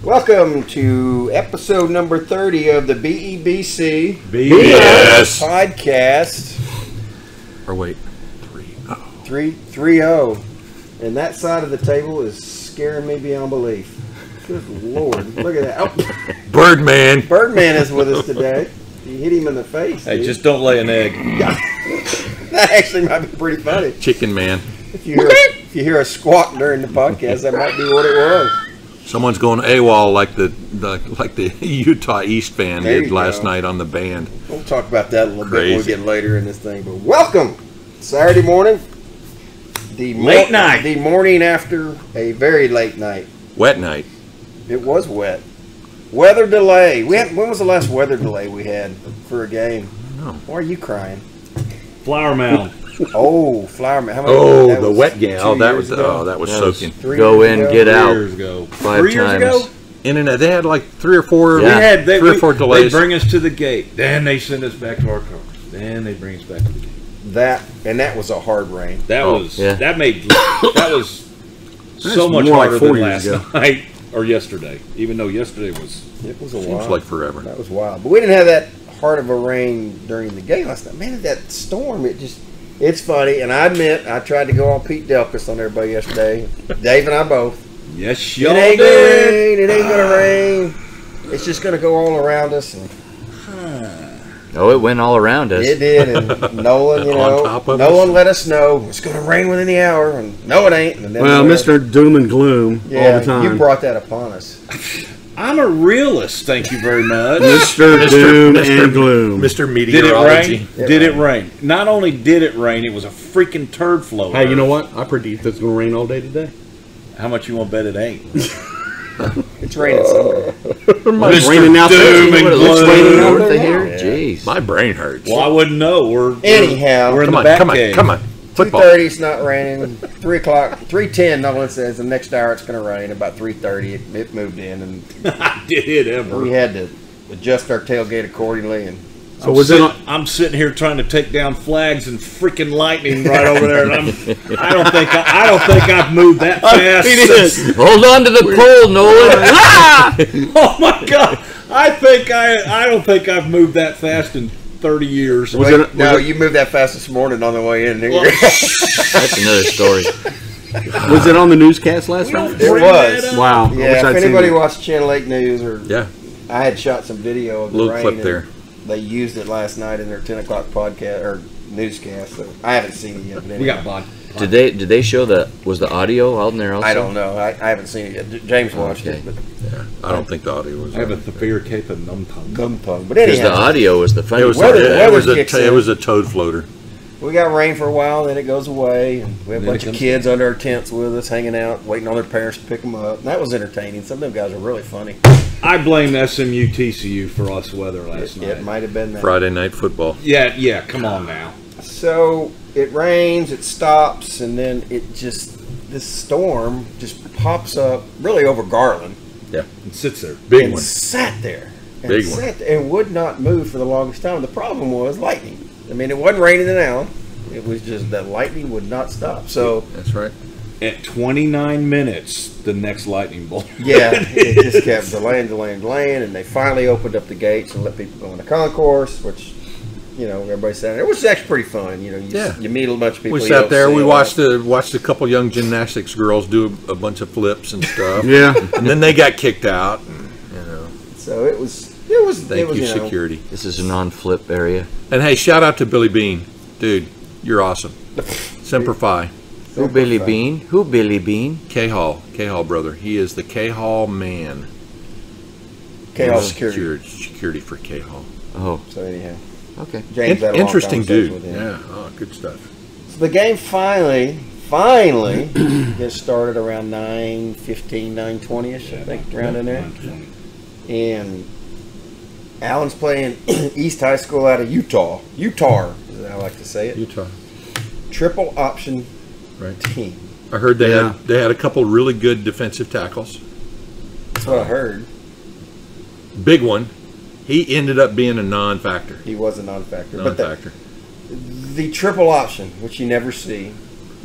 Welcome to episode number 30 of the BEBC Podcast. Or wait, 3-0. And that side of the table is scaring me beyond belief. Good Lord, look at that. Oh. Birdman. Birdman is with us today. You hit him in the face. Hey, dude. just don't lay an egg. That actually might be pretty funny. Chicken man. If you hear a squawk during the podcast, that might be what it was. Someone's going AWOL like the Utah East fan did last night on the band. We'll talk about that a little bit when we get later in this thing. But welcome, Saturday morning. The morning after a very late night. Wet night. It was wet. Weather delay. When was the last weather delay we had for a game? No. Why are you crying? Flower mound. Oh, flower mound. The wet game. Oh, that was soaking. Go in, get out. 3 years ago. 5 3 years times. Ago? Internet. They had like three or four Yeah. three or four delays. They bring us to the gate. Then they send us back to our cars. Then they bring us back to the gate. That was a hard rain. That was so That's much more like harder 4 than years last night or yesterday. Even though yesterday was. It was a Seems while. like forever. That was wild. But we didn't have that hard of a rain during the game last night. Man, that storm, it's funny. And I admit, I tried to go on Pete Delkus on everybody yesterday. Dave and I both. Yes, It y'all ain't did. gonna rain. It ain't gonna rain. It's just gonna go all around us. And Oh, it went all around us. it did. And Nolan, On top of Nolan let us know it's gonna rain within the hour. And no, it ain't. And then Well, we Mr. Doom and Gloom all the time. you brought that upon us. I'm a realist. Thank you very much. Mr. Doom and Gloom. Mr. Did it Meteorology. rain? Did it rain? Not only did it rain, it was a freaking turd flow. Hey, you know what? I predict it's going to rain all day today. How much you want to bet it ain't? It's raining somewhere. It's raining out there. Doom and What, it looks gloom. raining north of Yeah. here? Jeez. My brain hurts. Well, I wouldn't know. Anyhow, we're in Come the on, back come on, cave. come on. Football. 2:30, it's not raining. 3 o'clock, 3:10. Nolan says the next hour it's going to rain. About 3:30, it moved in, and Did it ever? we had to adjust our tailgate accordingly. And So was it on, I'm sitting here trying to take down flags and freaking lightning right over there, and I don't think I've moved that fast. since- Hold on to the pole, Nolan. Ah! Oh my God! I don't think I've moved that fast in 30 years. you moved that fast this morning on the way in. Didn't you? That's another story. was it on the newscast last night? It was. Wow. I wish Yeah, I'd if seen anybody it. watched Channel 8 News, or Yeah. I had shot some video of the Little rain. clip and there. They used it last night in their 10 o'clock podcast or newscast. So I haven't seen it yet. But We got anyway. bond. Did they show was the audio out in there also? I don't know. I haven't seen it yet. James watched Okay. it, but I don't think the audio was. I have a severe case of numb tongue. gum tongue. But Because the anyhow, audio was the funny It was, part. Weather- it was weather kicks it in. was a toad floater. we got rain for a while, then it goes away, and we have a Then bunch it of comes kids under our tents with us, hanging out, waiting on their parents to pick them up. And that was entertaining. Some of them guys are really funny. I blame SMU TCU for us weather last It night. might have been that. Friday night football. Yeah. Come on now. So it rains, it stops, and then this storm just pops up really over Garland It sits there. Big and one. sat there. And Big one. sat there and would not move for the longest time. The problem was lightning. I mean, it wasn't raining in Allen. It was just that lightning would not stop. So, That's right. At 29 minutes, the next lightning bolt. yeah, it just kept delaying, and they finally opened up the gates and let people go in the concourse, which, everybody sat there, which is actually pretty fun. You meet a bunch of people. We you sat don't there. see We a lot. watched a couple young gymnastics girls do a bunch of flips and stuff. Yeah. And then they got kicked out. So it was. Thank you, security. This is a non-flip area. And hey, shout out to Billy Bean, dude. You're awesome. Semper Fi. Who Billy Bean? Who Billy Bean? K Hall, brother. He is the K Hall man. Chaos security. Security for K Hall. Oh, So anyhow, okay. James had a long Interesting conversation dude. with him. Yeah. Oh, good stuff. So the game finally gets started around 9:15, 9:20ish, I think, around in there. And Allen's playing East High School out of Utah, as I like to say it. Utah. Triple option Right. team. I heard they Yeah. had a couple really good defensive tackles. That's what I heard. Big one. He ended up being a non-factor. He was a non-factor. But Non-factor. the triple option, which you never see,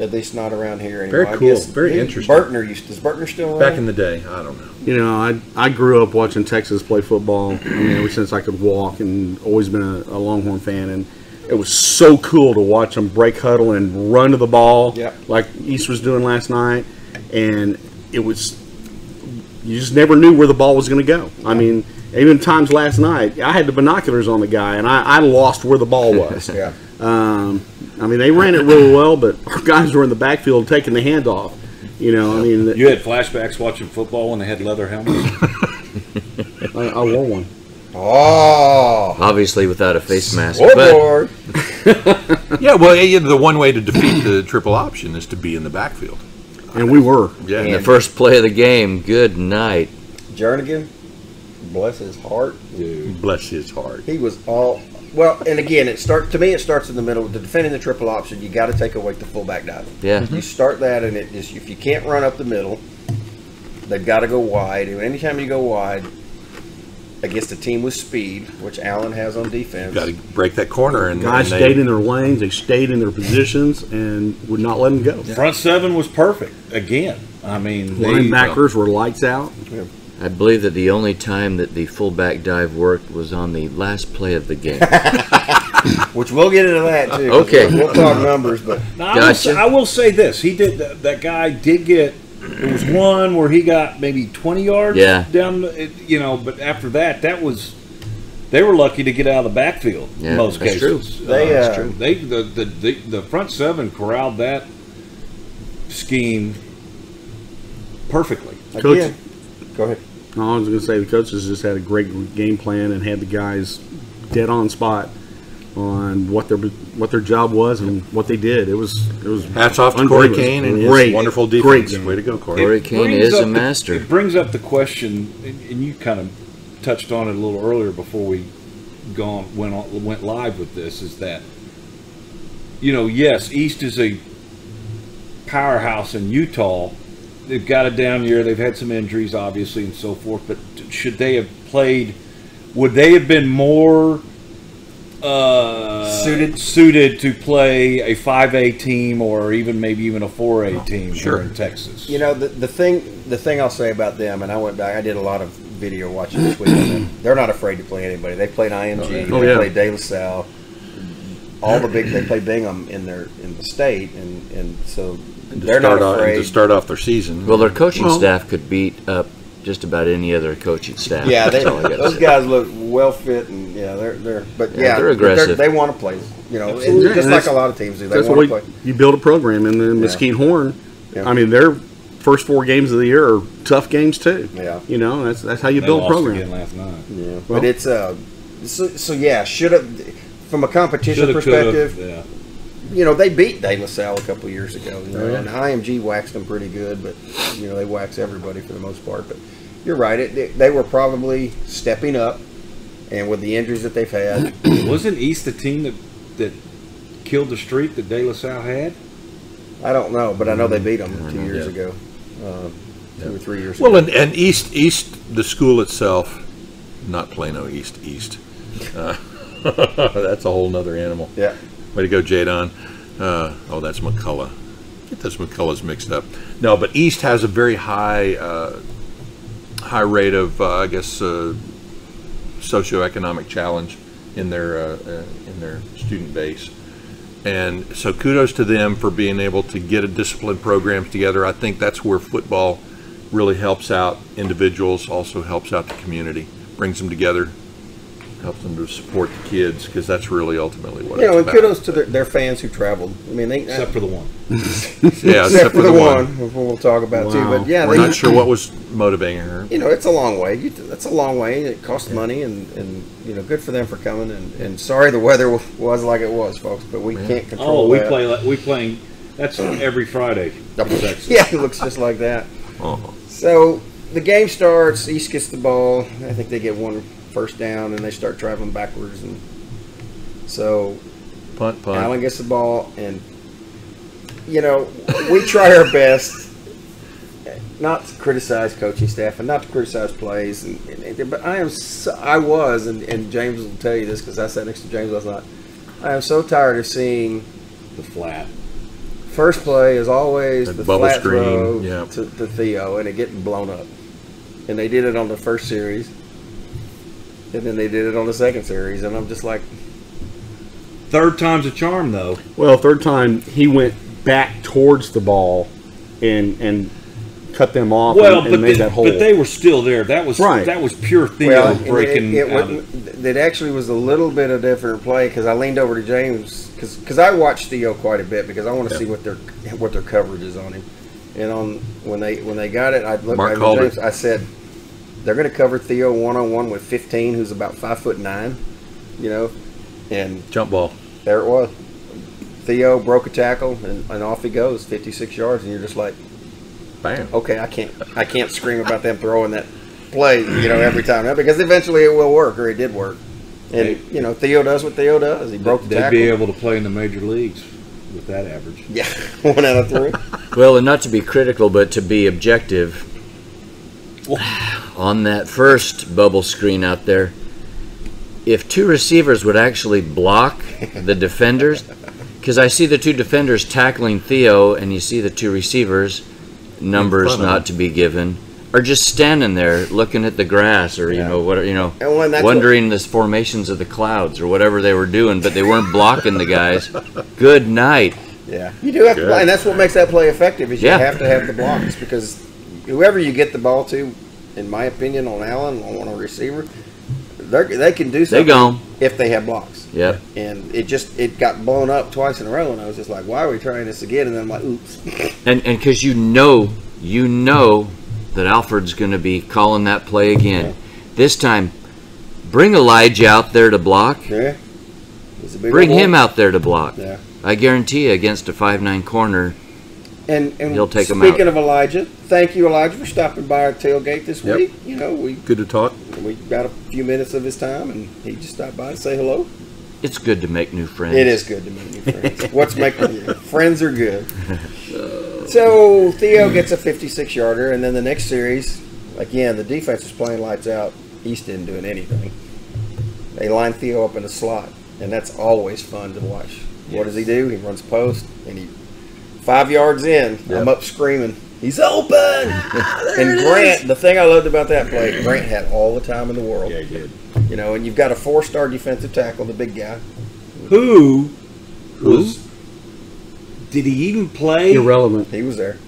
At least not around here anymore. Very I cool. guess Very interesting. Does Bertner still Back run? in the day, I don't know. You know, I grew up watching Texas play football. I mean, ever since I could walk, and always been a Longhorn fan. And it was so cool to watch them break huddle and run to the ball, like East was doing last night. And it was, you just never knew where the ball was going to go. I mean, even times last night, I had the binoculars on the guy, and I lost where the ball was. I mean, they ran it really well, but our guys were in the backfield taking the handoff. You know, I mean, You had flashbacks watching football when they had leather helmets? I wore one. Oh, Obviously without a face mask. scoreboard. Yeah, well, the one way to defeat the triple option is to be in the backfield. And we were. Yeah, The first play of the game, good night. Jernigan, bless his heart. bless his heart. He was all well, and again, it starts in the middle. The defending the triple option, you got to take away the fullback dive. Yeah. You start that, and it just if you can't run up the middle, they've got to go wide. And anytime you go wide against a team with speed, which Allen has on defense, Got to break that corner, and Guys and stayed in their lanes, they stayed in their positions, and would not let them go. Front seven was perfect again. I mean, Linebackers were lights out. I believe that the only time that the fullback dive worked was on the last play of the game. which we'll get into that too. Okay. we'll talk numbers, but Now, Gotcha. I will say this: he did. That guy did get. There was one where he got maybe 20 yards. Yeah. Down, but after that, they were lucky to get out of the backfield. Yeah, in most that's cases, true. That's true. The front seven corralled that scheme perfectly. Coach, again, go ahead. no, I was going to say the coaches just had a great game plan and had the guys dead on spot on what their job was and what they did. It was hats off to Corey unbelievable. Kane and his Great, wonderful great defense. game. Way to go, Corey. Corey Kane brings is up a master. It brings up the question, and you kind of touched on it a little earlier before we went live with this. Is that yes, East is a powerhouse in Utah. They've got a down year. They've had some injuries, obviously, and so forth. But should they have played? Would they have been more suited to play a 5A team or maybe even a 4A team here in Texas? You know, the thing I'll say about them, and I went back, I did a lot of video watching this weekend. They're not afraid to play anybody. They played IMG, they played De La Salle, all the big. They play Bingham in the state, and so they're not afraid to start off their season. Well, their coaching staff could beat up just about any other coaching staff. Yeah, That's all I gotta those say. guys look well fit, and they're aggressive. They want to play, and Absolutely. just And like that's- a lot of teams do. They That's want what to play. you build a program, and then Mesquite Horn. Yeah. I mean, their first 4 games of the year are tough games too. Yeah. You know, that's how you They build a lost program. again last night. Yeah, Well- but it's should have from a competition Shoulda, perspective. coulda, yeah. They beat De La Salle a couple of years ago, and IMG waxed them pretty good, but they wax everybody for the most part. But you're right; they were probably stepping up, and with the injuries that they've had, Wasn't East the team that killed the streak that De La Salle had? I don't know, but I know they beat them 2 years ago, 2 or 3 years ago. Well, and East, the school itself, not Plano East. That's a whole nother animal. Yeah, Way to go, Jadon. That's McCullough. Get those McCulloughs mixed up. No, but East has a very high rate of, socioeconomic challenge in their student base. And so kudos to them for being able to get a disciplined programs together. I think that's where football really helps out individuals, also helps out the community, brings them together, helps them to support the kids, because that's really ultimately what it's and about. kudos to their fans who traveled. I mean, Except for the one. Yeah, except for the one we'll talk about too. Wow. But yeah, We're not sure what was motivating her. it's a long way. That's a long way. It costs money, and good for them for coming. And sorry the weather was like it was, folks. But we can't control Oh, that. we playing. That's every Friday in Texas. Yeah, it looks just like that. Oh. So the game starts. East gets the ball. I think they get one first down, and they start traveling backwards. And so Punt. Allen gets the ball, and we try our best not to criticize coaching staff and not to criticize plays. But I was, and James will tell you this because I sat next to James last night. I am so tired of seeing The flat. First play is always That the bubble flat screen, throw yeah. to Theo, and it getting blown up. And they did it on the first series, and then they did it on the second series, and I'm just like, Third time's a charm, though. Well, third time he went back towards the ball and cut them off and made that hole. But they were still there. That was Right. That was pure Theo well, breaking it out of. it actually was a little bit of different play because I leaned over to James because I watched Theo quite a bit because I want to see what their coverage is on him. And when they got it, I looked at James. I said, they're going to cover Theo 1-on-1 with 15, who's about 5'9", and Jump ball. there it was. Theo broke a tackle and off he goes, 56 yards, and you're just like, Bam. okay, I can't scream about them throwing that play, every time because eventually it will work, or it did work. And Theo does what Theo does. He broke the They'd tackle. be able to play in the major leagues with that average. Yeah, 1 out of 3. Well, and not to be critical, but to be objective, on that first bubble screen out there, if 2 receivers would actually block the defenders, because I see the 2 defenders tackling Theo, and you see the 2 receivers, numbers not to be given, are just standing there looking at the grass, or wondering the formations of the clouds or whatever they were doing, but they weren't blocking the guys. Good night. Yeah, you do have to play, and that's what makes that play effective. Is you have to have the blocks because whoever you get the ball to, in my opinion, on Allen on a receiver, they can do something if they have blocks. Yep. And it got blown up twice in a row, and I was just like, why are we trying this again? And then I'm like, oops. And because you know that Alfred's going to be calling that play again. Yeah. This time, bring Elijah out there to block. Yeah. Bring him out there to block. Yeah. I guarantee you, against a 5'9" corner, and he'll take him out. Speaking of Elijah, thank you, Elijah, for stopping by our tailgate this week. Good to talk. We got a few minutes of his time, and he just stopped by to say hello. It's good to make new friends. It is good to make new friends. What's making friends are good. So Theo gets a 56-yarder, and then the next series, again, the defense was playing lights out. East didn't do anything. They lined Theo up in a slot, and that's always fun to watch. Yes. What does he do? He runs post, and 5 yards in, I'm up screaming, he's open! And Grant, the thing I loved about that play, Grant had all the time in the world. Yeah, he did. And you've got a 4-star defensive tackle, the big guy. Who? Did he even play? Irrelevant. He was there.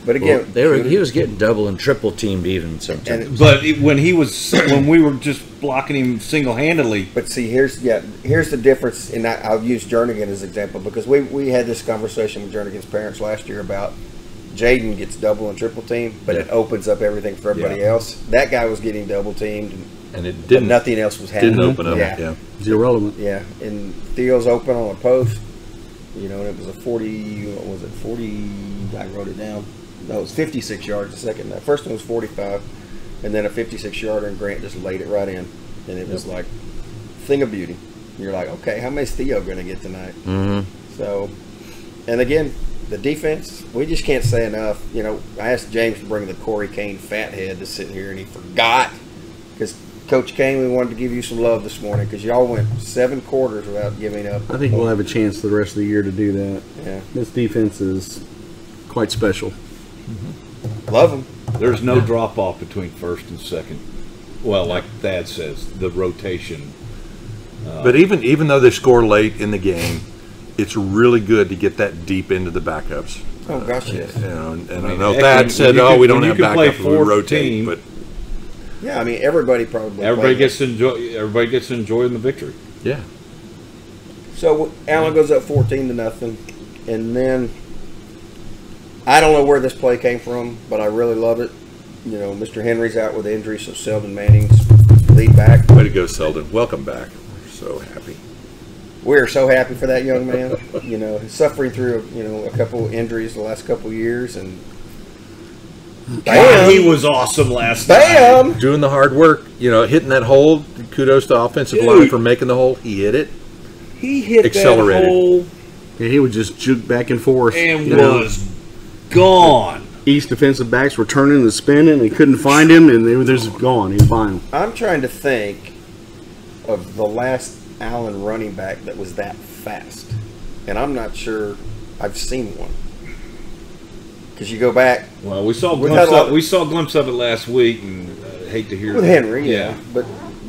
But again, he was getting double and triple teamed even sometimes. But when we were just blocking him single-handedly. But see, here's the difference, and I'll use Jernigan as an example because we had this conversation with Jernigan's parents last year about Jaden gets double and triple teamed, but it opens up everything for everybody else. That guy was getting double teamed, and it didn't. Nothing else was happening. Didn't open up. Yeah. It's irrelevant. Yeah, and Theo's open on a post. And it was a 40. What was it? 40. I wrote it down. No, it was 56 yards a second. The first one was 45, and then a 56-yarder, and Grant just laid it right in, and it was like thing of beauty. You're like, okay, how many's Theo going to get tonight? Mm-hmm. So, and again, the defense, we just can't say enough. I asked James to bring the Corey Kane fathead to sit here, and he forgot because Coach Kane, we wanted to give you some love this morning because y'all went 7 quarters without giving up. I think we'll have a chance the rest of the year to do that. Yeah, this defense is quite special. Mm-hmm. Love them. There's no drop off between first and second. Well, like Thad says, the rotation. But even though they score late in the game, it's really good to get that deep into the backups. Oh gosh, yes. And I know Thad said, we don't have backups, we rotate. But yeah, I mean everybody gets to enjoy the victory. Yeah. So Allen goes up 14-0, and then. I don't know where this play came from, but I really love it. Mr. Henry's out with injury, so Selden Manning's lead back. Way to go, Selden. Welcome back. We're so happy. We're so happy for that young man. He's suffering through, a couple of injuries the last couple of years, and bam, he was awesome last night. Doing the hard work, hitting that hole. Kudos to offensive line for making the hole. He hit it. He hit Accelerated. That hole. Yeah, he would just juke back and forth. And was gone. East defensive backs were turning and spinning. They couldn't find him, and they were just gone. He was behind them. I'm trying to think of the last Allen running back that was that fast, and I'm not sure I've seen one. Because you go back Well, we saw We've had a glimpse of it last week, and I hate to hear with that. Henry, yeah.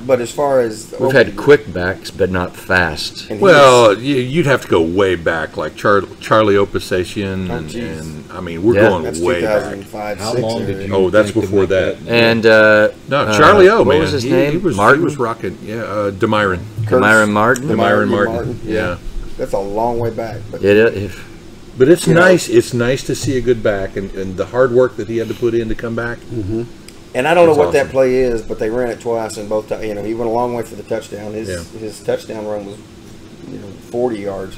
But as far as We've had quick backs, but not fast. and Well, you'd have to go way back, like Charlie Opasation, and I mean, we're going that's way back. 2005, How 6 long area. did you? Oh, that's think to before make that. And No, Charlie O, what man. was his He name? was Martin? He was rocking. Yeah, Demyron. Myron Martin. Demyron Martin. Yeah. That's a long way back. But But it's You know- nice. It's nice to see a good back, and the hard work that he had to put in to come back. And I don't know That's what awesome. that play is, but they ran it twice, and both times, he went a long way for the touchdown. His touchdown run was, 40 yards,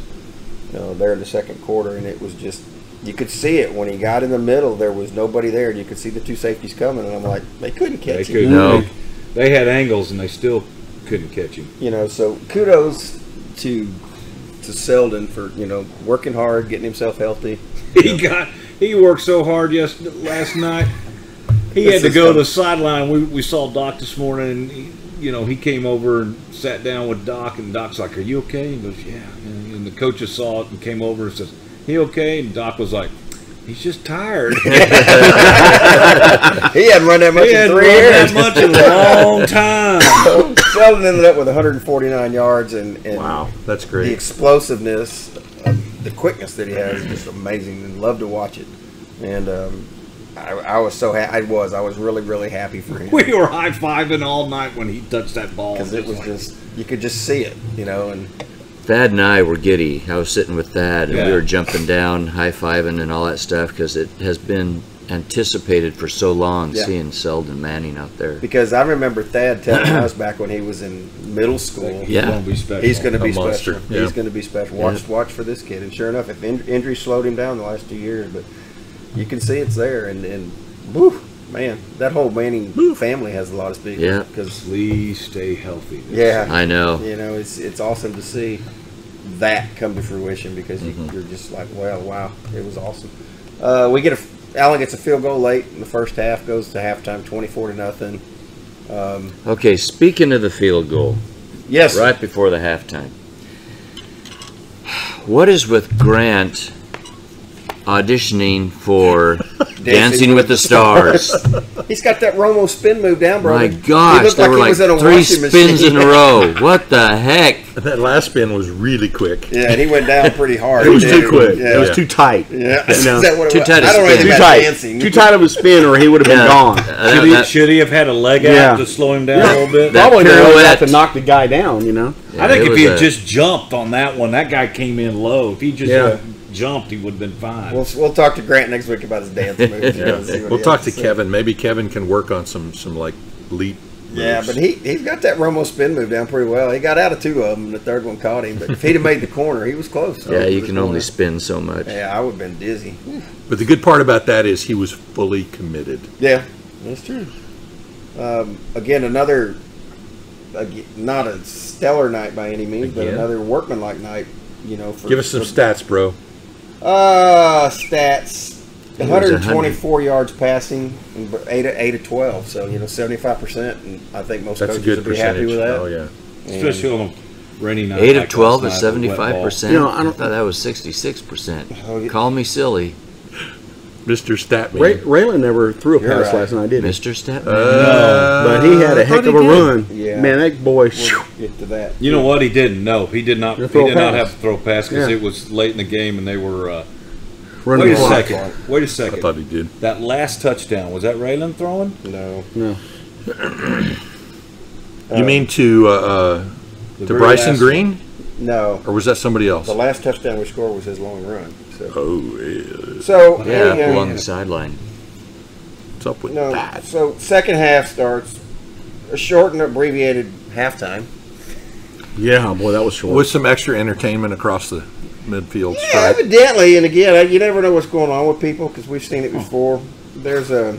there in the second quarter, and it was just, you could see it when he got in the middle. There was nobody there, and you could see the two safeties coming, and I'm like, they couldn't catch They him. No. They had angles, and they still couldn't catch him. So kudos to Selden for working hard, getting himself healthy. He worked so hard last night. He had to go to the sideline. We saw Doc this morning, and he came over and sat down with Doc, and Doc's like, "Are you okay?" He goes, "Yeah." And the coaches saw it and came over and says, "He okay?" And Doc was like, "He's just tired." He hadn't run that much He in hadn't 3 run years. that much in a long time. Selden ended up with 149 yards, and Wow, that's the great. explosiveness, the quickness that he has is just amazing, and love to watch it. And I was so I was really, really happy for him We were high-fiving all night when he touched that ball. because it was just, you could just see it, and Thad and I were giddy. I was sitting with Thad, and we Yeah. were jumping down, high-fiving, and all that stuff because it has been anticipated for so long, Yeah. seeing Selden Manning out there. because I remember Thad telling us back when he was in middle school, He's gonna be special. he's going to be A monster, special. yeah. He's going to be special. Watch for this kid, and sure enough, if injury slowed him down the last 2 years, but you can see it's there, and woo, man, that whole Manning family has a lot of speakers. Yeah. because Please stay healthy. yeah, I know. it's awesome to see that come to fruition because you're just like, well, wow, it was awesome. Allen gets a field goal late in the first half, goes to halftime, 24-0. Okay, speaking of the field goal, Yes, right before the halftime, what is with Grant auditioning for Dancing with the Stars? he's got that Romo spin move down, bro. My He gosh, looked there were he like was in a 3 washing spins machine. in a row. What the heck? That last spin was really quick. Yeah, and he went down pretty hard. It was He too did. quick. Yeah. It was too tight. Yeah, You know, is that what it too was? tight a I don't know spin. anything Too about tight. dancing. Too tight of a spin, or he would have been gone. Should he have had a leg Yeah. out to slow him down a little bit? That Probably not pirouette. to knock the guy down. Yeah, I think it if was he had a- just jumped on that one, that guy came in low. If he just jumped, he would have been fine. We'll talk to Grant next week about his dance moves. See what We'll he talk has to say. Kevin. Maybe Kevin can work on some like leap. Yeah, moves. but he's got that Romo spin move down pretty well. He got out of 2 of them, and the third one caught him. But if he'd have made the corner, he was close. Yeah, you The can only corner. spin so much. Yeah, I would have been dizzy. But the good part about that is he was fully committed. Yeah, that's true. Again, not a stellar night by any means, but Again. another workmanlike night. For, Give us some stats, bro. stats. It was 124 yards passing, and 8 of 12. So 75%, and I think most That's a coaches good would be happy percentage. with that. Oh yeah. Especially on a rainy night. 8 of like 12 last is night with wet ball. 75%. You know, I don't- thought that was 66%. Oh, yeah. Call me silly, Mr. Statman. Raylan never threw a You're pass right. last night, did he? Mr. Statman. But he had a I heck thought of he a did. run. Yeah. Man, that boy. We'll get to that. You know what? He didn't. No, he did not. He Throw a did not pass. have to throw a pass because Yeah. it was late in the game and they were. Running Wait a the clock. second. Wait a I second. thought he did. That last touchdown, was that Raylan throwing? No. No. You mean to very Bryson last Green, No. or was that somebody else? The last touchdown we scored was his long run. So, Oh, yeah. so Yeah, anyhow, along the sideline. What's up with no. that? So second half starts. A short and abbreviated halftime. Yeah, boy, that was short. With some extra entertainment across the midfield Yeah, stripe. evidently, and again, you never know what's going on with people because we've seen it before. There's a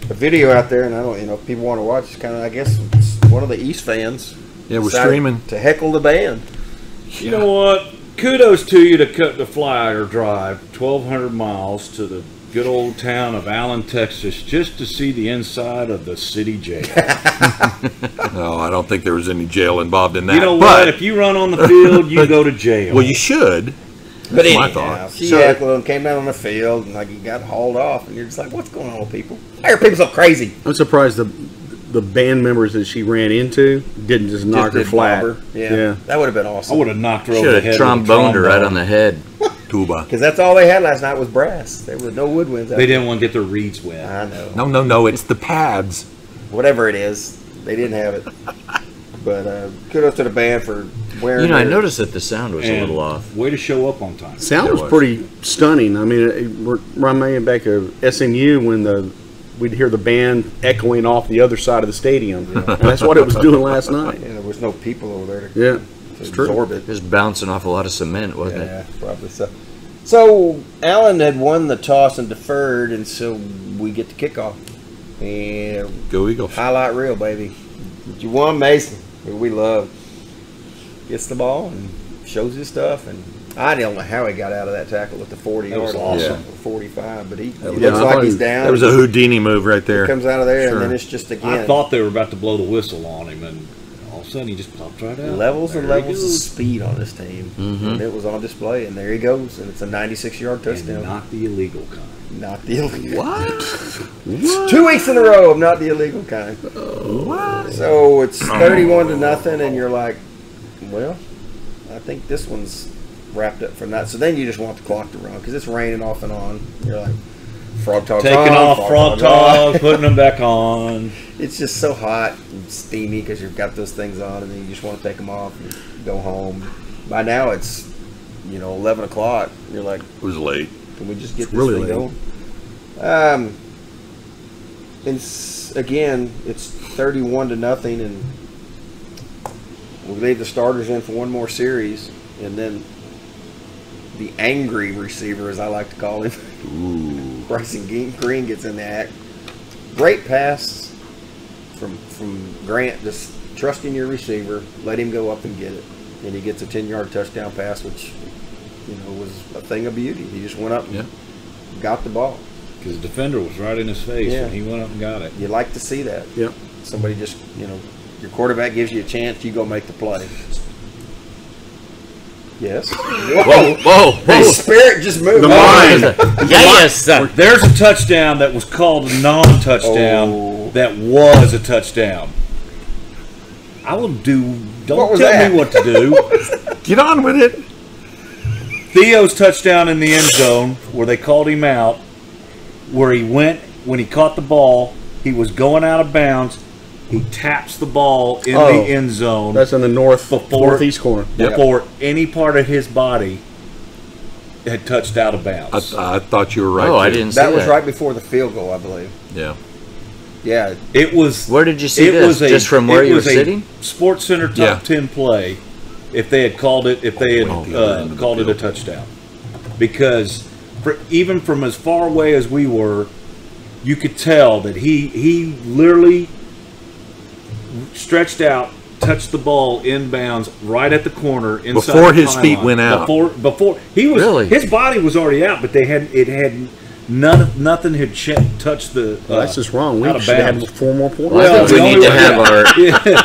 video out there, and I don't, if people want to watch, it's kind of, I guess, it's one of the East fans. Yeah, we're decided streaming. to heckle the band. You know what? Kudos to you to cut the flyer drive 1,200 miles to the good old town of Allen, Texas, just to see the inside of the city jail. No, I don't think there was any jail involved in that. You know but, what? If you run on the field, you go to jail. well, you should. That's my anyhow, thought. she heckled and came down on the field, and like he got hauled off, and you're just like, what's going on with people? Why are people so crazy? I'm surprised the band members that she ran into didn't just knock her did flat. bob her. Yeah, that would have been awesome. I would have knocked her over Should the have head. tromboned her right on the head. Tuba. Because that's all they had last night was brass. There was no woodwinds. They didn't want to get their reeds wet. I know. No. It's the pads. Whatever it is, they didn't have it. But kudos to the band for wearing. You know, I their- noticed that the sound was a And little off. Way to show up on time. Sound It was was. pretty stunning. I mean, it reminded me back of SMU when we'd hear the band echoing off the other side of the stadium. And that's what it was doing last night. Yeah, there was no people over there to, Yeah, to true. absorb it. Just bouncing off a lot of cement, wasn't it? Yeah, probably so. So Allen had won the toss and deferred, and so we get the kickoff. And Go Eagles. highlight reel, baby. Juwan Mason, who we love, gets the ball and shows his stuff. And I don't know how he got out of that tackle at the 40 That was yard line, awesome. or 45, but he Yeah, looks I like thought he's he- down. That was a Houdini move right there. He comes out of there, Sure. and then it's just again I thought they were about to blow the whistle on him, and all of a sudden he just popped right out. levels and There he levels of goes. speed on this team, Mhm. and it was on display. And there he goes, and it's a 96-yard And touchdown. not the illegal kind. Not the illegal. What? 2 weeks in a row of not the illegal kind. What? So it's 31-0, and you're like, well, I think this one's wrapped up from that. So then you just want the clock to run because it's raining off and on. You're like, frog talk's Taking on, off frog off. togs, putting them back on. It's just so hot and steamy because you've got those things on, and then you just want to take them off and go home. By now it's 11 o'clock. You're like, It was late. can we just get this really thing late. going? And again, it's 31-0, and we leave the starters in for one more series, and then the angry receiver, as I like to call him, Bryson Green gets in the act. Great pass from Grant, just trusting your receiver, let him go up and get it, and he gets a 10-yard touchdown pass, which was a thing of beauty. He just went up and got the ball. Because the defender was right in his face, Yeah. and he went up and got it. You like to see that. Yep. Somebody just, your quarterback gives you a chance, you go make the play. Yes. Whoa! His spirit just moved. The mind. Yes! There's a touchdown that was called a non-touchdown Oh. that was a touchdown. I will do. What Don't was tell that? me what to do. Get on with it. Theo's touchdown in the end zone, where they called him out, where he went when he caught the ball. He was going out of bounds. He taps the ball in Oh, the end zone That's in the northeast corner. before any part of his body had touched out of bounds. I thought you were right. Oh, I too. didn't see That that. was right before the field goal, I believe. Yeah. Yeah. It was. Where did you see It this? was Just from where it you were was a sitting? Sports Center top Yeah. 10 play. If they had called it, called it a touchdown, because even from as far away as we were, you could tell that he literally stretched out, touched the ball inbounds right at the corner inside Before the his feet pylon. went out. Before he was Really? his body was already out, but nothing had touched the. Well, that's just wrong. We out of should have bounds. had 4 more points. Well, I Well, think we the need to only have way- our.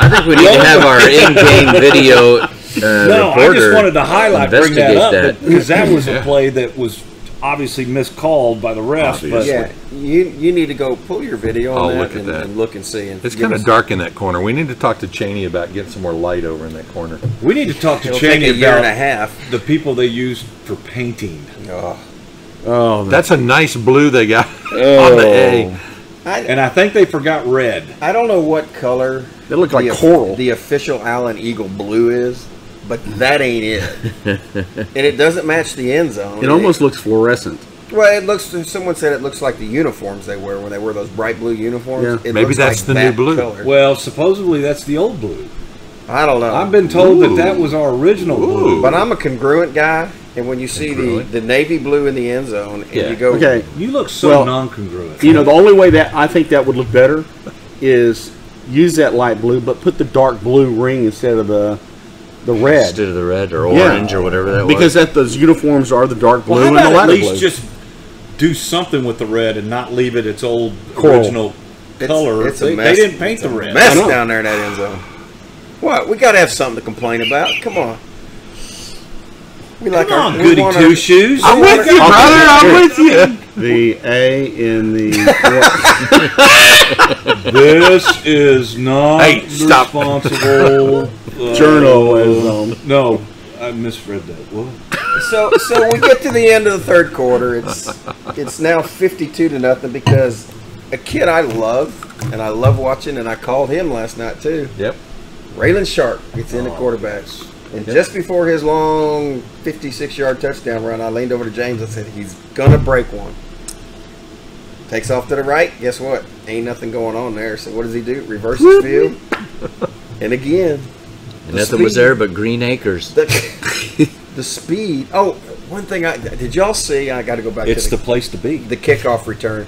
I think we need to have our in-game video No, I just wanted to bring that investigate up that. because that was a play that was obviously miscalled by the refs. But Yeah. You need to go pull your video on I'll that, look at and, that. and look and see. And It's give kind us- of dark in that corner. We need to talk to Cheney about getting some more light over in that corner. we need to talk to It'll take Cheney a year and a about half. the people they use for painting. Oh. Oh, That's a nice blue they got on the A. And I think they forgot red. I don't know what color They look like the, coral. the official Allen Eagle blue is, but that ain't it. And it doesn't match the end zone. it almost looks fluorescent. Well, it looks. Someone said it looks like the uniforms they wear when they wear those bright blue uniforms. Yeah. It Maybe looks that's like the new that blue. color. Well, supposedly that's the old blue. I don't know. I've been told Ooh. that was our original blue. but I'm a congruent guy, and when you see the navy blue in the end zone, and Yeah. you go, Okay. You look so Well, non-congruent. You know, the only way that I think that would look better is use that light blue, but put the dark blue ring instead of the red. Instead of the red or Yeah. orange or whatever that Because was. those uniforms are the dark blue Well, how and the about at lighter least blue. just do something with the red and not leave it its old Coral. original color? It's a They mess. didn't paint It's the a red. mess I know. down there in that end zone. What? We got to have something to complain about. Come on. We like Come our on, goody two shoes. I'm with you, brother. I'm with you. The A in the This is not Hey, stop. responsible journalism. No, I misread that. What? So we get to the end of the third quarter. It's now 52-0 because a kid I love and I love watching, and I called him last night too. Yep. Raylan Sharp gets in the quarterback. And just before his long 56-yard touchdown run, I leaned over to James and said, he's going to break one. Takes off to the right. Guess what? Ain't nothing going on there. So what does he do? Reverses field. And again. And nothing was there but green acres. The speed. Oh, one thing did y'all see? I got to go back It's to the place to be. the kickoff return.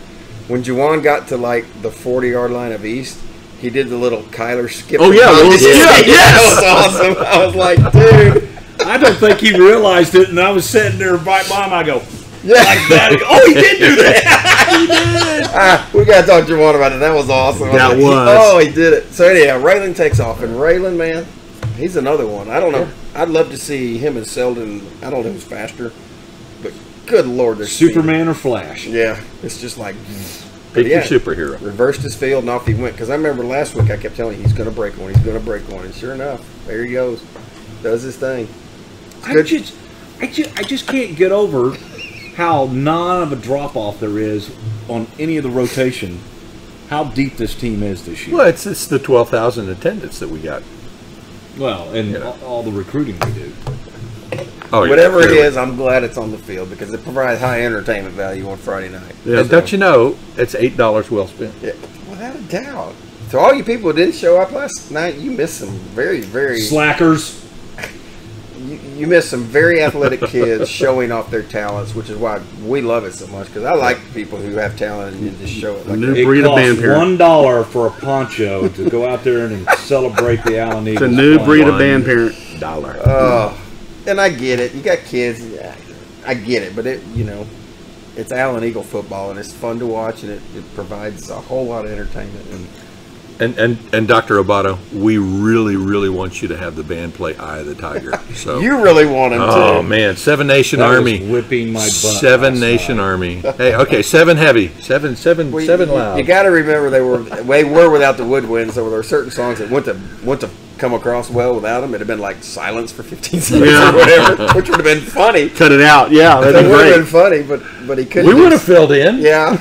When Juwan got to like the 40-yard line of East, he did the little Kyler skip. Oh, yeah, little skip, That was awesome. I was like, dude. I don't think he realized it, and I was sitting there right by him. I go, Yeah. like that. Oh, he did do that. We got to talk to Juwan about it. That was awesome. That was. Oh, he did it. So anyhow, Raylan takes off. And Raylan, man, he's another one. I don't know. I'd love to see him and Selden. I don't know who's faster. But good Lord. they're Superman or Flash? speedy. Yeah. It's just like. Pick Yeah. your superhero. Reversed his field and off he went. Because I remember last week I kept telling you he's going to break one. He's going to break one. And sure enough, there he goes. Does his thing. I just can't get over how non of a drop off there is on any of the rotation. How deep this team is this year. Well, it's the 12,000 attendance that we got. Well, and Yeah. all the recruiting we do. Oh, yeah, Whatever it clearly. is, I'm glad it's on the field because it provides high entertainment value on Friday night. Yeah. And don't you know, it's $8 well spent. Yeah, without a doubt. So all you people who didn't show up last night, you missed some very, very Slackers. you missed some very athletic kids showing off their talents, which is why we love it so much. Because I like people who have talent and you just show it. Like New that. It breed of band costs parent. $1 for a poncho to go out there and celebrate the Allen It's Eagles. a new playing. breed of band parent. $1. And I get it. You got kids. Yeah, I get it, but it's Allen Eagle football and it's fun to watch and it provides a whole lot of entertainment. And Dr. Obato, we really, really want you to have the band play Eye of the Tiger. So You really want him oh to. man, Seven Nation That was Army, whipping my butt. Seven last Nation night. Army. Hey, okay, 7 heavy, seven Well, loud. You got to remember they were without the woodwinds. So there were certain songs that wouldn't have come across well without them. It'd have been like silence for 15 seconds Yeah. or whatever, which would have been funny. Cut it out. Yeah, That that'd be would have great. been funny, but he couldn't. we do would have filled in. Yeah,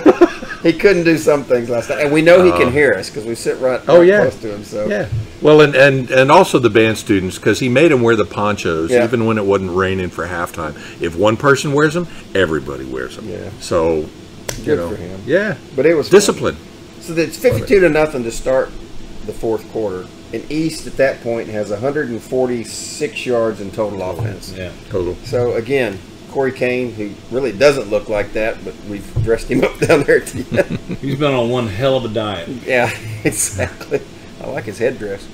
he couldn't do some things last night, and we know he can hear us because we sit right yeah. close to him. So Yeah. Well, and also the band students, because he made them wear the ponchos, Yeah. even when it wasn't raining for halftime. If one person wears them, everybody wears them. Yeah. So, good for him. Yeah. But it was fun. Discipline. So it's 52-0 to start the fourth quarter. And East at that point has 146 yards in total offense. Yeah. Total. So again, Corey Kane, who really doesn't look like that, but we've dressed him up down there at the end. He's been on one hell of a diet. Yeah, exactly. I like his headdress.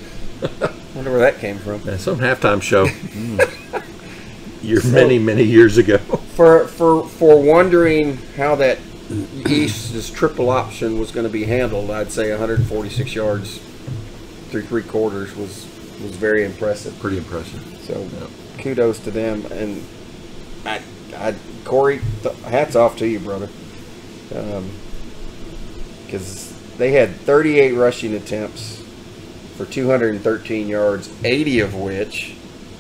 Wonder where that came from. Yeah, some halftime show. Many years ago. For wondering how that East's triple option was going to be handled, I'd say 146 yards through three quarters was very impressive. Pretty impressive. So kudos to them. And Corey, hats off to you, brother. Because they had 38 rushing attempts for 213 yards, 80 of which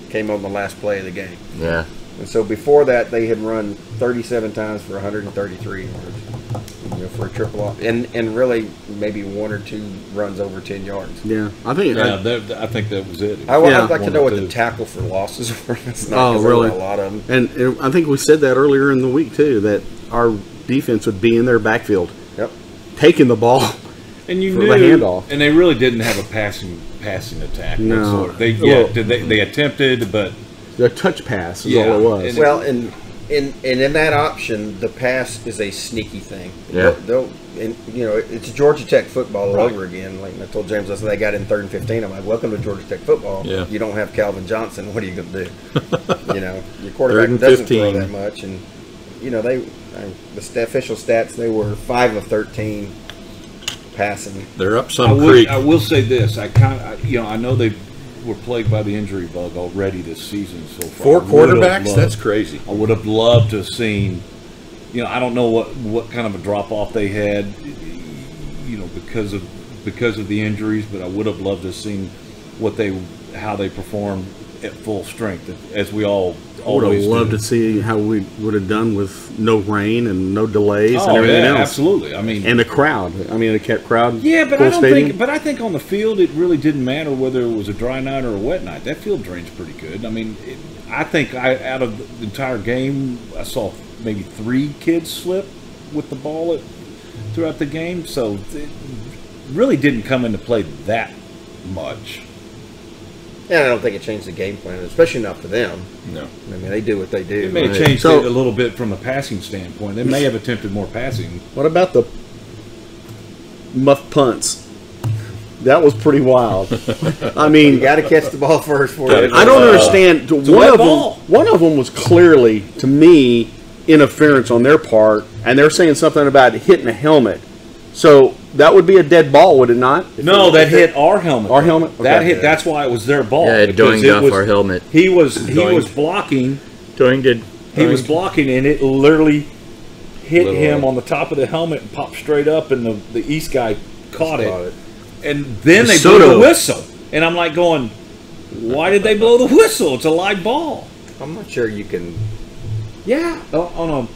came on the last play of the game. Yeah. And so before that, they had run 37 times for 133 yards, for a triple off, and really maybe one or two runs over 10 yards. Yeah, I think. I think that was it. I'd like One to know or what two. the tackle for losses were. It's not 'cause there really? were a lot of them. And I think we said that earlier in the week too, that our defense would be in their backfield, Yep. taking the ball. And you for knew, the handoff. and they really didn't have a passing attack. No. whatsoever. They Well- they attempted, but The touch pass is Yeah, all it was. and- Well, and in that option, the pass is a sneaky thing. Yeah. It's Georgia Tech football all Right. over again. Like I told James, they got in 3rd and 15. I'm like, welcome to Georgia Tech football. Yeah. You don't have Calvin Johnson. What are you going to do? Your quarterback 3rd and doesn't 15. throw that much, and the official stats, they were 5 of 13 passing. They're up I some creek. will say this. I know we're plagued by the injury bug already this season so Four far. quarterbacks? That's crazy. I would have loved to have seen, I don't know what kind of a drop off they had, because of the injuries, but I would have loved to have seen how they performed at full strength, as we all I would have always loved do. to see how we would have done with no rain and no delays and Oh everything yeah, else. absolutely. I mean, And the crowd. I mean, the kept crowd. yeah, but full I don't stadium. think. But I think on the field, it really didn't matter whether it was a dry night or a wet night. That field drains pretty good. I mean, I think out of the entire game, I saw maybe 3 kids slip with the ball throughout the game. So it really didn't come into play that much. And I don't think it changed the game plan, especially not for them. No. I mean, they do what they do. It may have changed So- it a little bit from a passing standpoint. They may have attempted more passing. What about the muff punts? That was pretty wild. I mean, You got to catch the ball first for it. I don't understand. a wet ball. One of them was clearly, to me, interference on their part, and they're saying something about hitting a helmet. So that would be a dead ball, would it not? No, that hit our helmet. Our helmet? That Okay. hit. That's why it was their ball. Yeah, it because doinged off our helmet. He was Doinged. blocking. Doinged. He was blocking, and it literally hit Little- him on the top of the helmet and popped straight up, and the East guy caught it. Caught it. And then they DeSoto. blew the whistle. And I'm like going, why did they blow the whistle? It's a live ball. I'm not sure you can. Yeah, on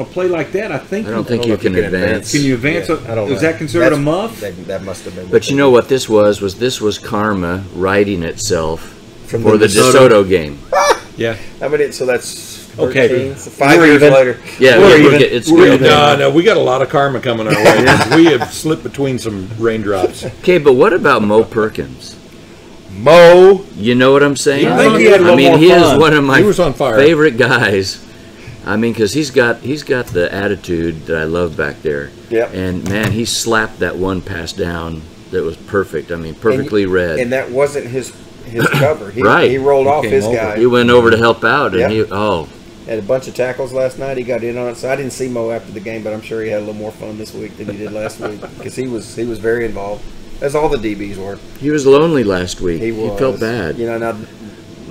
a play like that, I think. I don't think know you if you can can advance. Can you advance? Yeah, I don't Is know. that considered a That's- muff? That must have been. But you know what this was karma righting itself From for the the DeSoto. DeSoto game. Yeah. I mean, so that's Okay. 13, so 5 We're years even. later. Yeah, We're we're even. get- it's We're good. even. No, we got a lot of karma coming our way. We have slipped between some raindrops. Okay, but what about Mo Perkins? Mo. You know what I'm saying? I think he had a I little mean, more he fun. is one of my He was on fire. favorite guys. I mean, because he's got the attitude that I love back there. Yep. And man, he slapped that one pass down that was perfect. I mean, perfectly read. And that wasn't his cover. He, Right. He rolled off came his over. guy. He went over to help out, and Yep. he Had a bunch of tackles last night. He got in on it. So I didn't see Mo after the game, but I'm sure he had a little more fun this week than he did last week because he was very involved, as all the DBs were. he was lonely last week. He was. felt bad. You know, now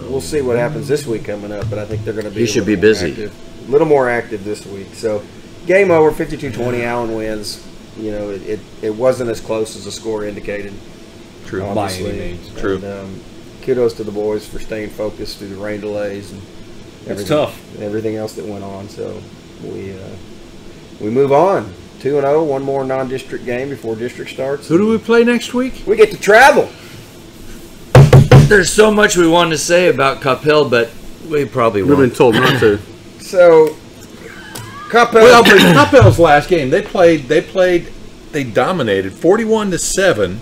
we'll see what happens this week coming up, but I think they're going to be. He a should little be more busy. active. A little more active this week. So, game over, 52-20. Allen wins. You know, it wasn't as close as the score indicated. True. By Obviously. any means. True. And, kudos to the boys for staying focused through the rain delays and It's tough. everything else that went on. So we move on. 2-0, one more non-district game before district starts. Who do we play next week? We get to travel. There's so much we wanted to say about Capel, but we probably We've been won't. told not to. So, Capel. Well, but Capel's last game, they dominated 41-7.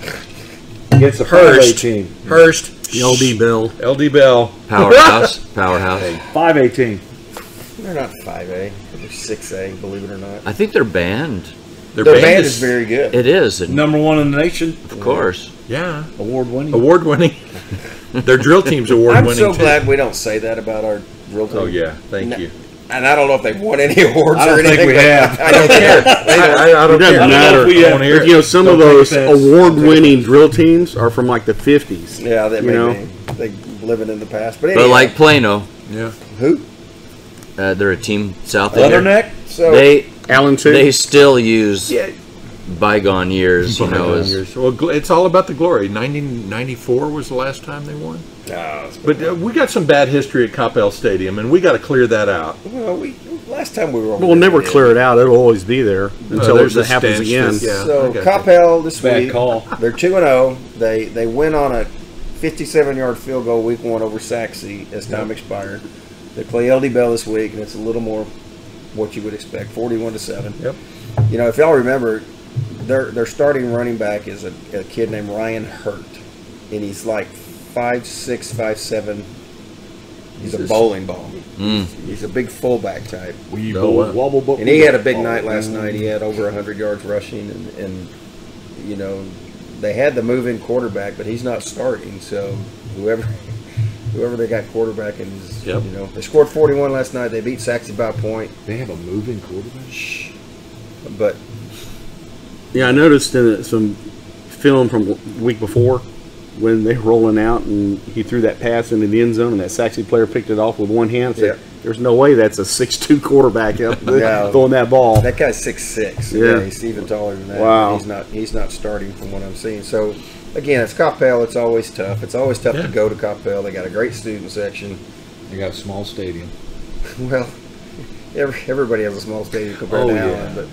Against the Hurst. 5A team. Hurst, The LD Bill. LD Bell. Powerhouse. 5A team. They're not 5A. They're 6A, believe it or not. I think they're banned. Their Their band is very good. It is, and Number 1 in the nation. of course. Yeah, Award winning. award winning. Their drill team's award I'm winning so too. glad we don't say that about our drill team. Oh yeah, thank No. you. And I don't know if they've won any awards I don't or anything. think we but have. I don't care. I don't It doesn't care. matter. we I have- wanna hear But, you know, it. some Don't of take those offense. award-winning drill teams are from like the 50s. Yeah, that You may know? be. They living in the past. But But anyway, like Plano, Yeah. who? they're a team south of there. Leatherneck. So They Allen too. they still use bygone years, you know. As, Well, it's all about the glory. 1994 was the last time they won. But we got some bad history at Capel Stadium, and we got to clear that out. well, last time we were over We'll there, never we did. clear it out. It'll always be there until there's it a happens stench again. that's- yeah. So Okay. Capel this Bad week, call. they're 2-0. They went on a 57-yard field goal week 1 over Saxe as time expired. They play LD Bell this week, and it's a little more what you would expect, 41-7. Yep. You know, if y'all remember, their starting running back is a kid named Ryan Hurt, and he's like 5'6", 5'7". He's a bowling ball. He's a big fullback type. Wobble, And he had a big night last night. He had over 100 yards rushing, and you know, they had the move-in quarterback, but he's not starting. So whoever they got quarterbacking is, Yep. you know, they scored 41 last night. They beat Saxe by a point, They have a moving quarterback. but Yeah, I noticed in some film from the week before, when they were rolling out and he threw that pass into the end zone and that Saxony player picked it off with one hand. Said, there's no way that's a 6'2" quarterback up throwing that ball. That guy's 6'6". Yeah. He's even taller than that. Wow. He's not starting from what I'm seeing. So again, it's Coppell. It's always tough. It's always tough to go to Coppell. They got a great student section. They got a small stadium. Well, everybody has a small stadium compared to Allen, but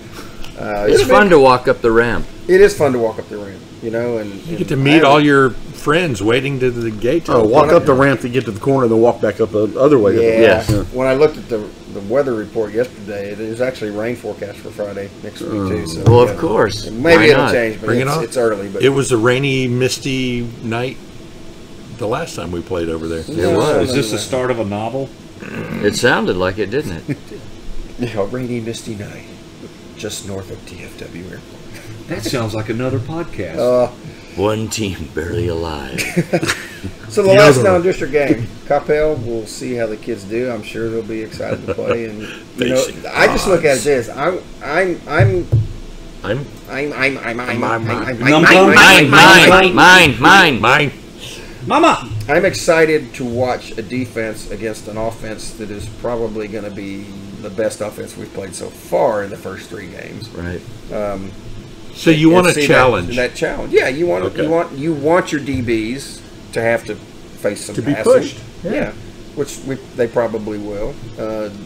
it's fun to walk up the ramp. It is fun to walk up the ramp, you know, and you get to meet all your friends waiting to the gate. Walk up the ramp to get to the corner, then walk back up the other way. Yeah. When I looked at the weather report yesterday, it is actually rain forecast for Friday next week too. So well, of course. Maybe it'll change, but it's early. But it was a rainy, misty night the last time we played over there. It was. Is this the start of a novel? It sounded like it, didn't it? Yeah, rainy, misty night, just north of TFW Airport. That sounds like another podcast. One team barely alive. So the last non-district game, Coppell. We'll see how the kids do. I'm sure they'll be excited to play. And you know, I just look at it as Mine. Mama! I'm excited to watch a defense against an offense that is probably going to be the best offense we've played so far in the first 3 games. Right. So you want a challenge? That challenge, yeah. You want your DBs to have to face some passing. Be pushed. Yeah, which they probably will.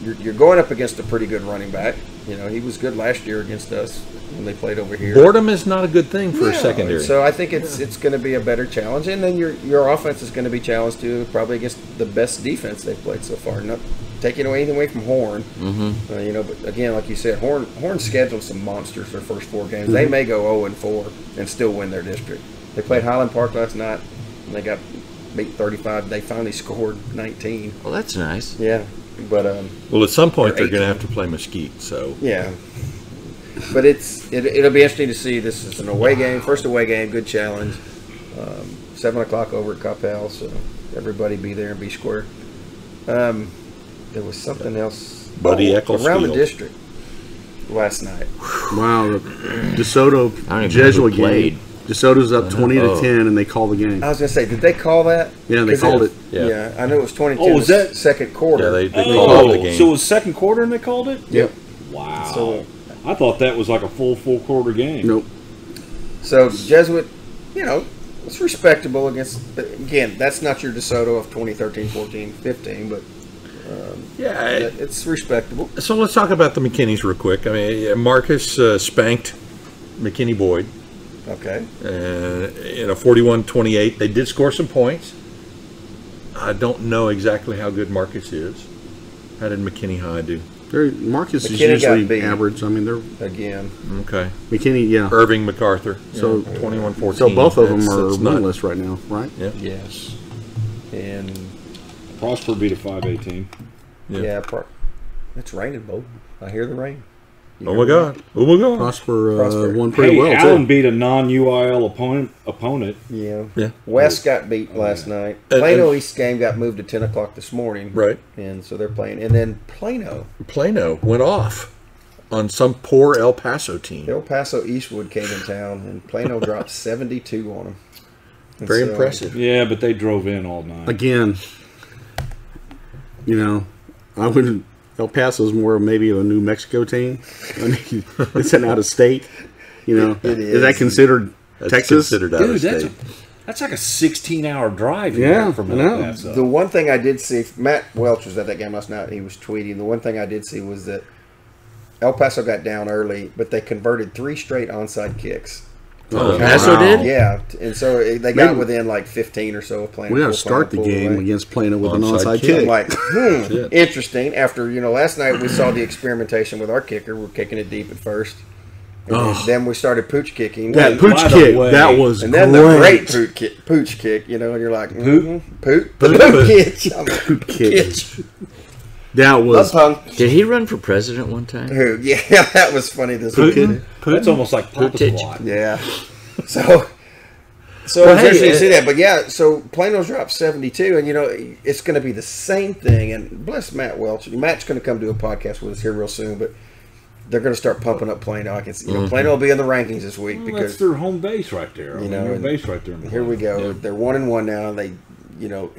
You're going up against a pretty good running back. You know, he was good last year against us when they played over here. Boredom is not a good thing for a secondary. So I think it's going to be a better challenge, and then your offense is going to be challenged too, probably against the best defense they've played so far. Not taking anything away from Horn, you know, but again, like you said, Horn scheduled some monsters their first 4 games. They may go 0-4 and still win their district. They played Highland Park last night, and they got beat 35. They finally scored 19. Well, that's nice. Yeah, but well, at some point they're going to have to play Mesquite. So yeah, but it'll be interesting to see. This is an away game, first away game, good challenge. 7 o'clock over at Coppell, so everybody be there and be square. There was something else. Buddy Eccles around the Field. district last night. Wow, the DeSoto Jesuit game. DeSoto's up 20-10, and they call the game. I was gonna say, did they call that? Yeah, they called it. Yeah, I know it was 20-10. Oh, was that second quarter? Yeah, they called the game. So it was second quarter and they called it? Yep. Wow. So I thought that was like a full quarter game. Nope. So Jesuit, you know, it's respectable against. But again, that's not your DeSoto of 2013, 14, 15, but. It's respectable. So let's talk about the McKinneys real quick. I mean, Marcus spanked McKinney Boyd. Okay. In a 41-28. They did score some points. I don't know exactly how good Marcus is. How did McKinney High do? Marcus is McKinney got usually beat. average. I mean, they're Again. Okay. McKinney, yeah. Irving MacArthur. So 21-14. So both of them That's are not- winless right now, right? Yeah. Yes. And Prosper beat a 5A team. Yeah. it's raining, Bo. I hear the rain. Oh my God. Oh my God. Prosper won pretty well Allen too. beat a non-UIL opponent. Yeah. Yeah. West got beat last night. Plano East game got moved to 10 o'clock this morning. Right. And so they're playing. And then Plano went off on some poor El Paso team. El Paso Eastwood came in town, and Plano dropped 72 on them. And Very so- impressive. Yeah, but they drove in all night. Again, you know, I wouldn't. El Paso's more maybe a New Mexico team. I mean, it's an out of state. You know, It is that is. considered That's Texas? considered out of Dude, state. that's like a 16-hour drive Yeah, from I El know. Paso. The one thing I did see, Matt Welch was at that game last night. He was tweeting. The one thing I did see was that El Paso got down early, but they converted 3 straight onside kicks. El Paso did? Yeah, and so they got within like 15 or so of playing. We got to start the game against Plano with an Onside onside kick. kick. I'm like, interesting. After, last night we saw the experimentation with our kicker. We're kicking it deep at first. And then we started pooch kicking. That and, pooch by the kick, way- that was and then great. the great pooch kick, and you're like, poot? Poot. The poot kick. I'm like, Poot kick. Kitch. That was Punk. Did he run for president one time? Who? Yeah, that was funny this weekend. That's almost like Papa Footage. Squat. Yeah. So it's interesting to see that. But yeah, so Plano's dropped 72, and it's going to be the same thing. And bless Matt Welch. Matt's going to come do a podcast with us here real soon. But they're going to start pumping up Plano. I can see, Plano will be in the rankings this week Well, because that's their home base right there. Their base right there. Here we go. They're 1-1 now. They,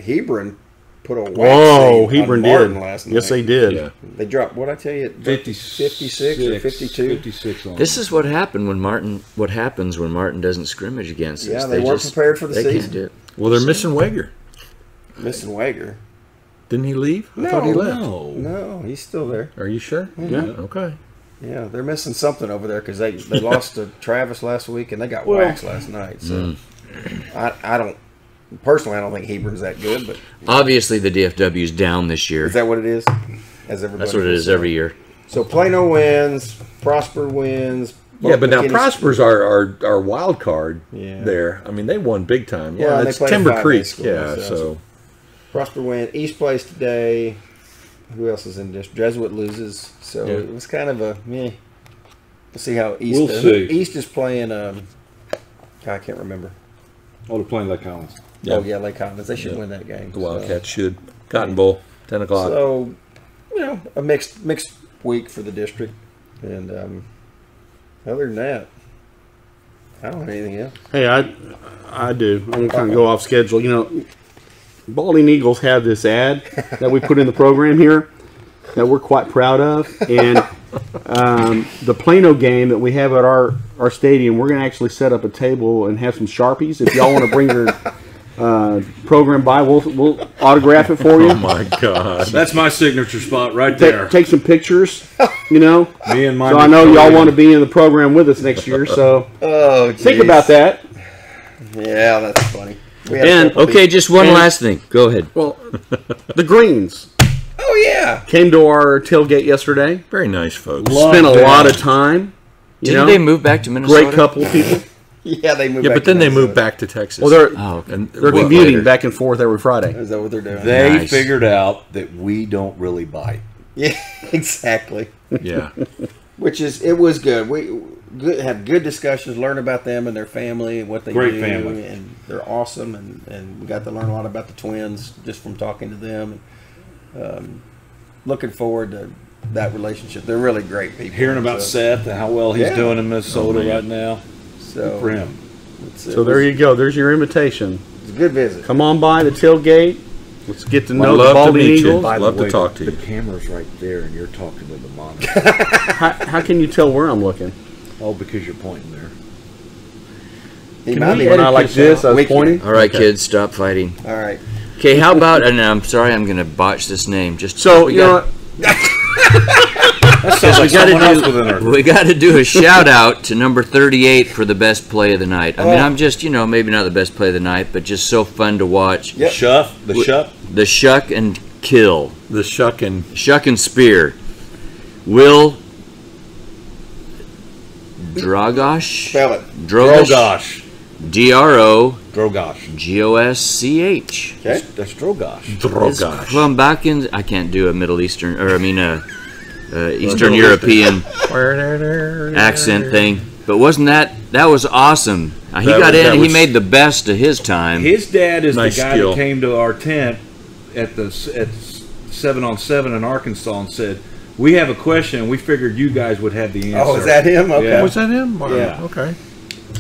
Hebron put a Whoa, wax Hebron on Martin did. last night. Yes, they did. Yeah. They dropped. What I tell you? 56 or 52. 56 on This is what happened when Martin. What happens when Martin doesn't scrimmage against us? Yeah, they weren't prepared for the they season. Can't do it. Well, they're missing Wager. Missing Wager. Didn't he leave? I No, thought he left. No, he's still there. Are you sure? Yeah. Okay. Yeah, they're missing something over there because they lost to Travis last week and they got waxed last night. So I don't personally, I don't think Hebron's that good, but Obviously, the DFW's down this year. is that what it is? As everybody That's what it is every year. So Plano wins, Prosper wins. Yeah, but now McKinney- Prosper's our wild card Yeah. there. I mean, they won big time. Well, Yeah, and they it's played a Timber 5A Creek. school, Yeah, so- so Prosper win. East plays today. Who else is in this? Jesuit loses. So Yeah. it was kind of a meh. We'll see how East We'll does. see. East is playing. I can't remember. Oh, they're playing Lake Collins. Yeah. Oh yeah, Lake Collins. They should win that game. the Wildcats should. Cotton Bowl, 10 o'clock. So, a mixed week for the district, and other than that, I don't have anything else. Hey, I do. I'm gonna kind of go off schedule. Balding Eagles have this ad that we put in the program here that we're quite proud of, and the Plano game that we have at our stadium, we're gonna actually set up a table and have some Sharpies. If y'all want to bring your program by, we'll autograph it for you. Oh my God! That's my signature spot right there. Take some pictures, Me and my. So I know y'all want to be in the program with us next year. So Oh, think about that. Yeah, that's funny. We had a And couple Okay, just one And- last thing. Go ahead. Well, the Greens Oh yeah. came to our tailgate yesterday. Very nice, folks. Love Spent a them. lot of time. Didn't they move back to Minnesota? Great couple of people. Yeah, they moved. Yeah, back but then to they Minnesota. moved back to Texas. Well, they're Oh, okay. and they're what, commuting later? back and forth every Friday. Is that what they're doing? They Nice. figured out that we don't really bite. Yeah, exactly. Yeah, It was good. We had good discussions, learn about them and their family and what they Great do. family. And they're awesome. And we got to learn a lot about the twins just from talking to them. Looking forward to that relationship. They're really great people. Hearing about Seth and how well he's Yeah. doing in Minnesota right now. So Good for him. So there you go. There's your invitation. It's a good visit. Come on by the tailgate. Let's get to know the love to Balding meet you. Eagles. By Love to talk to you. The camera's right there, and you're talking to the monitor. How can you tell where I'm looking? Oh, because you're pointing there. He Can might we be edit when like this? I was We can. pointing. All right, kids, stop fighting. All right. Okay, how about? And I'm sorry, I'm going to botch this name. Just So we you know got- what? That sounds like someone else within our. We got to do a shout out to number 38 for the best play of the night. I mean, Oh. I'm just, maybe not the best play of the night, but just so fun to watch. Yep. The shuck. The shuck and kill, the shuck and shuck and spear. Will Drogosh? Spell it. Drogosh. Drogosh. Okay. That's Drogosh. It's Drogosh. from back in. I can't do a Middle Eastern, Eastern European accent thing. But wasn't that was awesome? He That got was- in that and he was- made the best of his time. His dad is Nice the guy skill. that came to our tent at 7-on-7 in Arkansas and said, "We have a question. We figured you guys would have the answer." Oh, is that him? Okay. Yeah. Was that him? Wow, Yeah. Okay.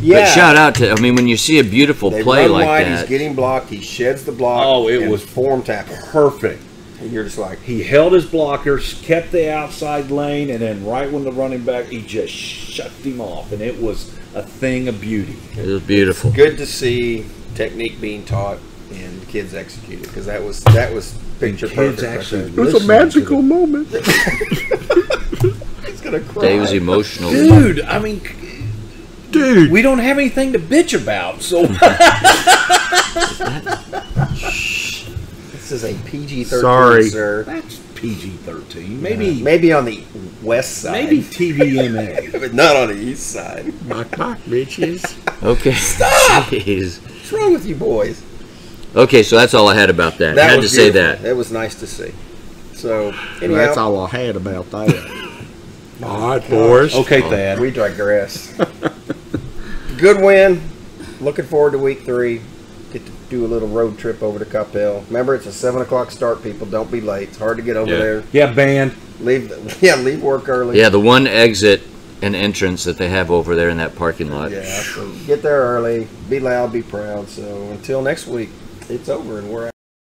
Yeah. But shout out to, when you see a beautiful They play run like wide, that. he's getting blocked. He sheds the block. Oh, it and was form tackle. perfect. And you're just like, He held his blockers, kept the outside lane, and then right when the running back, he just shut him off, and it was a thing of beauty. It was beautiful. good to see technique being taught and kids executed because that was picture Kids perfect. actually Right It was a Listen magical moment. there. He's gonna cry. Dave was emotional. Dude, I mean, Dude. we don't have anything to bitch about, so This is a PG-13, Sorry. sir. that's PG-13. Maybe Maybe on the west side, maybe TVMA. but not on the east side. Knock, knock, bitches. Okay. Stop! Jeez. What's wrong with you boys? Okay, so that's all I had about that. That had was to say beautiful. that. It was nice to see. So anyhow, That's all I had about that. All right, boys. Okay, Thad. we digress. Good win. Looking forward to week 3. Get to do a little road trip over to Coppell. Remember, it's a 7 o'clock start. People, don't be late. It's hard to get over Yeah. there. Yeah, band. leave work early. Yeah, the one exit and entrance that they have over there in that parking lot. Yeah, so get there early, be loud, be proud. So until next week, it's over and we're out.